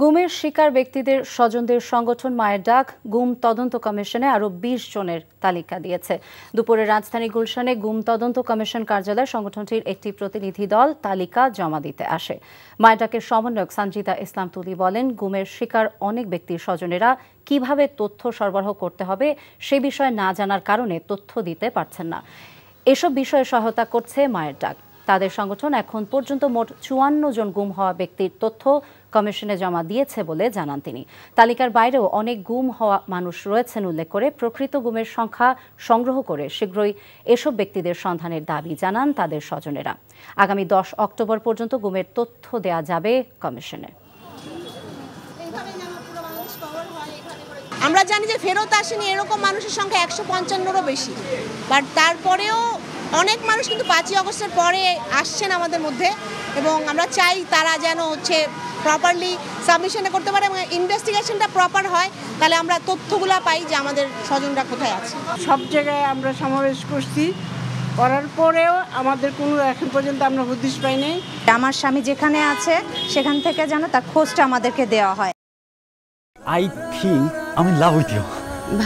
গুমের শিকার ব্যক্তিদের স্বজনদের সংগঠন মায়ের ডাক গুম তদন্ত কমিশনে আরও ২০ জনের তালিকা দিয়েছে। দুপুরে রাজধানী গুলশানে গুম তদন্ত কমিশন কার্যালয়ে সংগঠনটির একটি প্রতিনিধি দল তালিকা জমা দিতে আসে। মায়ের ডাকের সমন্বয়ক সঞ্জিতা ইসলাম তুলি বলেন, গুমের শিকার অনেক ব্যক্তির স্বজনেরা কিভাবে তথ্য সরবরাহ করতে হবে সে বিষয়ে না জানার কারণে তথ্য দিতে পারছেন না। এসব বিষয়ে সহায়তা করছে মায়ের ডাক। তাদের সংগঠন এখন পর্যন্ত মোট ৫৪ জন গুম হওয়া ব্যক্তির তথ্য কমিশনে জমা দিয়েছে বলে জানান তিনি। তালিকার বাইরেও অনেক গুম হওয়া মানুষ রয়েছেন উল্লেখ করে প্রকৃত গুমের সংখ্যা সংগ্রহ করে শীঘ্রই এসব ব্যক্তিদের সন্ধানের দাবি জানান তাদের স্বজনেরা। আগামী ১০ অক্টোবর পর্যন্ত গুমের তথ্য দেয়া যাবে কমিশনে। আমরা জানি যে ফেরত আসেনি এরকম মানুষের সংখ্যা ১৫৫রও বেশি, বাট তারপরেও অনেক মানুষ কিন্তু ৫ই আগস্টের পরে আসছেন আমাদের মধ্যে, এবং আমরা চাই তারা যেন প্রপারলি সাবমিশনটা করতে পারে এবং ইনভেস্টিগেশনটা প্রপার হয়, তাহলে আমরা তথ্যগুলো পাই যে আমাদের স্বজনরা কোথায় আছে। সব জায়গায় আমরা সমাবেশ করছি, করার পরেও আমাদের কোনো এখন পর্যন্ত আমরা হদিশ পাই নাই। আমার স্বামী যেখানে আছে সেখান থেকে যেন তার খোঁজটা আমাদেরকে দেওয়া হয়। আই থিঙ্ক আমি লাভ উইথ ইউ।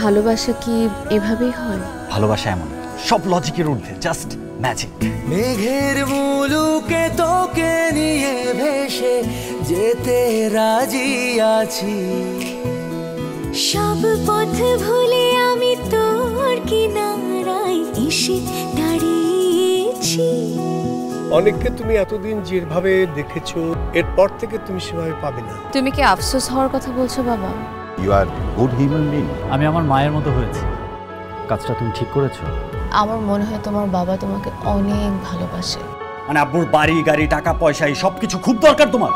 ভালোবাসা কি এভাবেই হয়? ভালোবাসা এমন সব লজিকের ঊর্ধ্বে, জাস্ট ম্যাজিক। মেঘের মুলুকে তোকে নিয়ে ভেসে যেতে রাজি আছি, সব পথ ভুলে আমি তোর কিনারায় এসে দাঁড়িয়েছি। অনেককে তুমি এতদিন যেভাবে দেখেছো, এরপর থেকে তুমি সেভাবে পাবে না। তুমি কি আফসোস হওয়ার কথা বলছো বাবা? You are good human being. আমি আমার মায়ের মতো হয়েছি। কাজটা তুমি ঠিক করেছো। আমার মনে হয় তোমার বাবা তোমাকে অনেক ভালোবাসে। মানে আব্বুর বাড়ি গাড়ি টাকা পয়সা এই সবকিছু খুব দরকার তোমার।